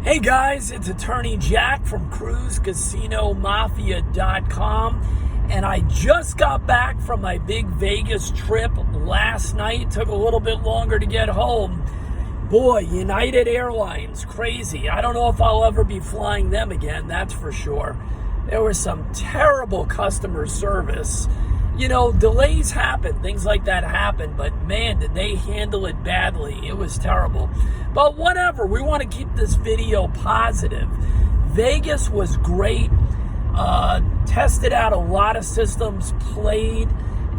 Hey guys, it's Attorney Jack from CruiseCasinoMafia.com, and I just got back from my big Vegas trip last night. Took a little bit longer to get home. Boy, United Airlines, crazy. I don't know if I'll ever be flying them again, that's for sure. There was some terrible customer service. You know, delays happen, things like that happen, but man, did they handle it badly. It was terrible. But whatever, we want to keep this video positive. Vegas was great, tested out a lot of systems, played,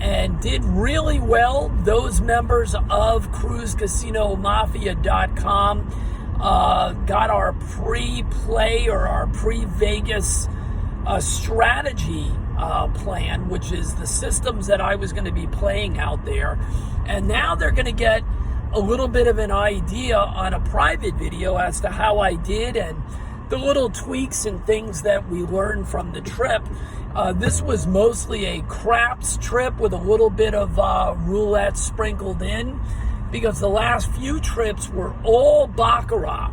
and did really well. Those members of CruiseCasinoMafia.com got our pre-play or our pre-Vegas strategy plan, which is the systems that I was going to be playing out there. And now they're going to get a little bit of an idea on a private video as to how I did and the little tweaks and things that we learned from the trip. This was mostly a craps trip with a little bit of roulette sprinkled in, because the last few trips were all Baccarat.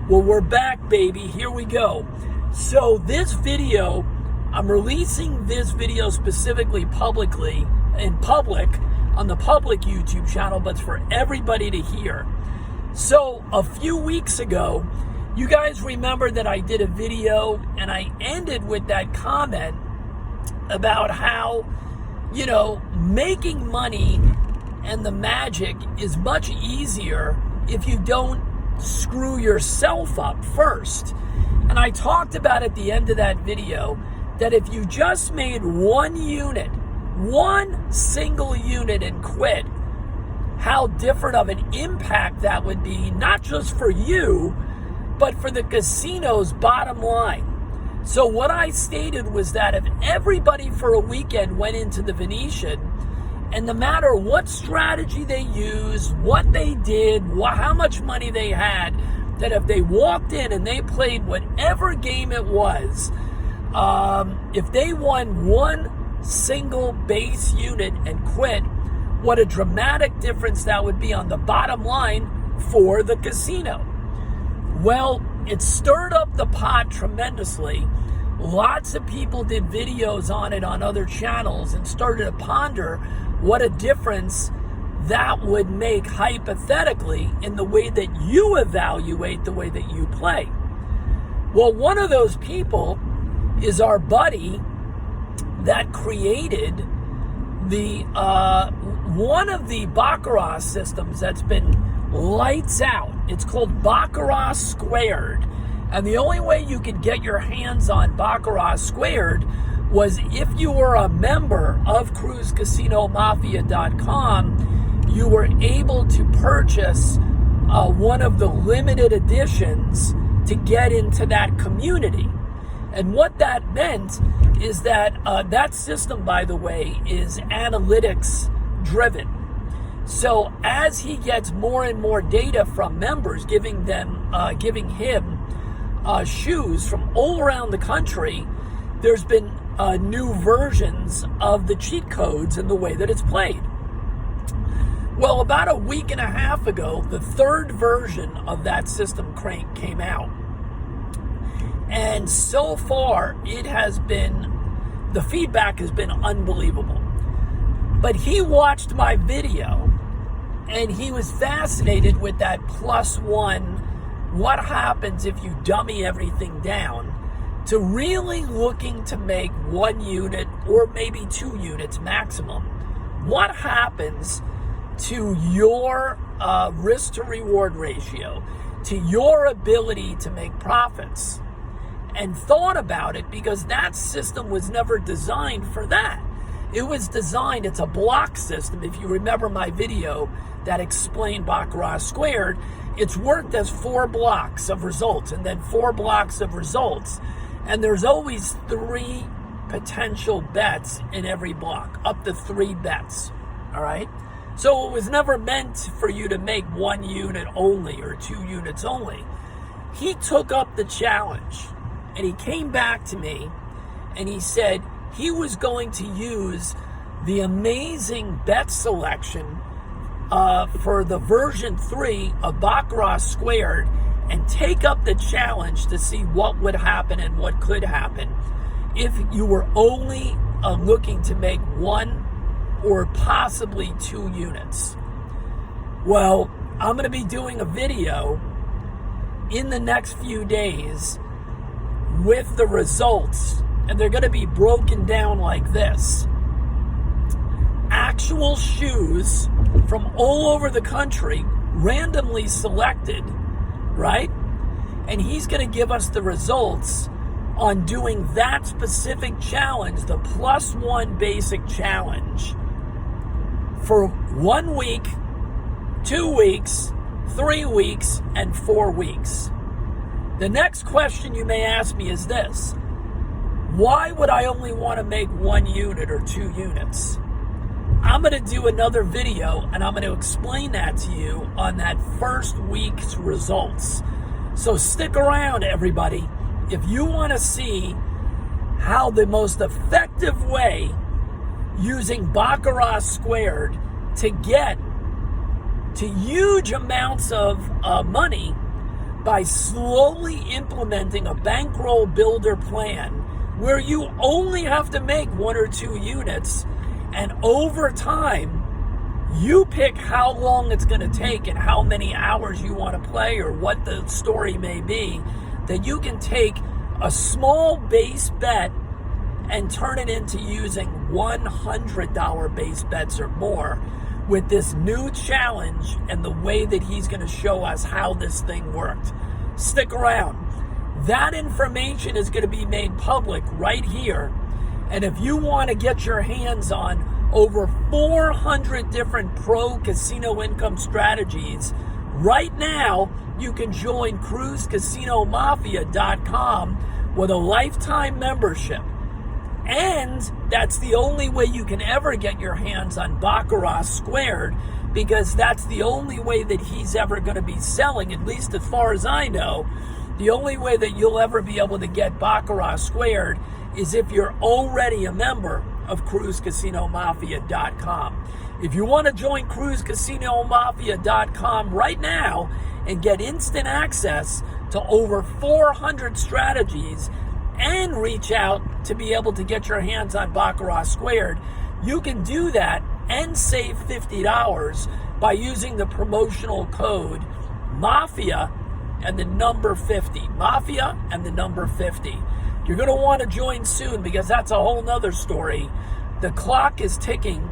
Well, we're back, baby. Here we go. So this video, I'm releasing this video specifically publicly, in public, on the public YouTube channel, but it's for everybody to hear. So a few weeks ago, you guys remember that I did a video and I ended with that comment about how, you know, making money and the magic is much easier if you don't screw yourself up first. And I talked about at the end of that video that if you just made one single unit and quit, how different of an impact that would be, not just for you, but for the casino's bottom line. So what I stated was that if everybody for a weekend went into the Venetian, and no matter what strategy they used, what they did, how much money they had, that if they walked in and they played whatever game it was, if they won one single base unit and quit, what a dramatic difference that would be on the bottom line for the casino. Well, it stirred up the pot tremendously. Lots of people did videos on it on other channels and started to ponder what a difference that would make hypothetically in the way that you evaluate the way that you play. Well, one of those people is our buddy that created the one of the Baccarat systems that's been lights out. It's called Baccarat Squared. And the only way you could get your hands on Baccarat Squared was if you were a member of CruiseCasinoMafia.com, you were able to purchase one of the limited editions to get into that community. And what that meant is that that system, by the way, is analytics driven. So as he gets more and more data from members, giving him shoes from all around the country, there's been new versions of the cheat codes and the way that it's played. Well, about a week and a half ago, the third version of that system came out. And so far, the feedback has been unbelievable. But he watched my video, and he was fascinated with that +1, what happens if you dummy everything down, to really looking to make 1 unit or maybe 2 units maximum. What happens to your risk to reward ratio, to your ability to make profits? And thought about it, because that system was never designed for that. It was designed, it's a block system. If you remember my video that explained Baccarat Squared, it's worked as 4 blocks of results and then 4 blocks of results. And there's always 3 potential bets in every block, up to 3 bets, all right? So it was never meant for you to make 1 unit only or 2 units only. He took up the challenge, and he came back to me and he said he was going to use the amazing bet selection for the version 3 of Baccarat Squared and take up the challenge to see what would happen and what could happen if you were only looking to make 1 or possibly 2 units. Well, I'm going to be doing a video in the next few days with the results, and they're going to be broken down like this. Actual shoes from all over the country, randomly selected, right? And he's going to give us the results on doing that specific challenge, the +1 basic challenge, for 1 week, 2 weeks, 3 weeks, and 4 weeks. The next question you may ask me is this: why would I only want to make 1 unit or 2 units? I'm going to do another video, and I'm going to explain that to you on that first week's results. So stick around, everybody. If you want to see how the most effective way using Baccarat Squared to get to huge amounts of money by slowly implementing a bankroll builder plan where you only have to make 1 or 2 units, and over time you pick how long it's going to take and how many hours you want to play or what the story may be, that you can take a small base bet and turn it into using $100 base bets or more with this new challenge and the way that he's going to show us how this thing worked. Stick around. That information is going to be made public right here. And if you want to get your hands on over 400 different pro casino income strategies, right now you can join CruiseCasinoMafia.com with a lifetime membership. And that's the only way you can ever get your hands on Baccarat Squared, because that's the only way that he's ever going to be selling, at least as far as I know. The only way that you'll ever be able to get Baccarat Squared is if you're already a member of CruiseCasinoMafia.com. If you want to join CruiseCasinoMafia.com right now and get instant access to over 400 strategies and reach out to be able to get your hands on Baccarat Squared, you can do that and save $50 by using the promotional code MAFIA and the number 50. MAFIA and the number 50. You're going to want to join soon, because that's a whole nother story. The clock is ticking.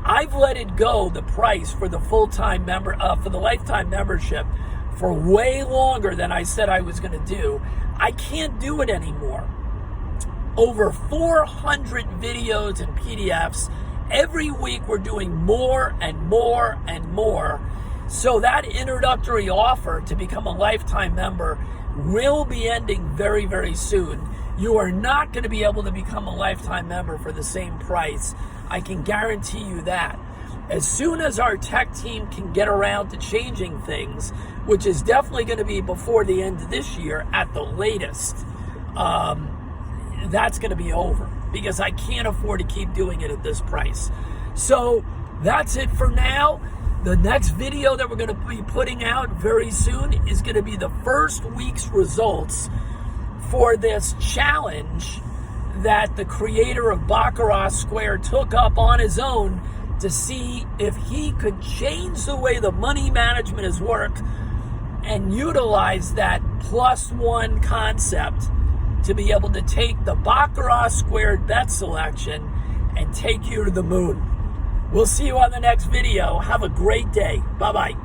I've let it go, the price for the full-time member, for the lifetime membership, for way longer than I said I was going to do. I can't do it anymore. Over 400 videos and PDFs. Every week we're doing more and more and more. So that introductory offer to become a lifetime member will be ending very, very soon. You are not going to be able to become a lifetime member for the same price. I can guarantee you that. As soon as our tech team can get around to changing things, which is definitely going to be before the end of this year at the latest, that's going to be over, because I can't afford to keep doing it at this price. So that's it for now. The next video that we're going to be putting out very soon is going to be the first week's results for this challenge that the creator of Baccarat Squared took up on his own to see if he could change the way the money management is worked and utilize that +1 concept to be able to take the Baccarat Squared bet selection and take you to the moon. We'll see you on the next video. Have a great day. Bye-bye.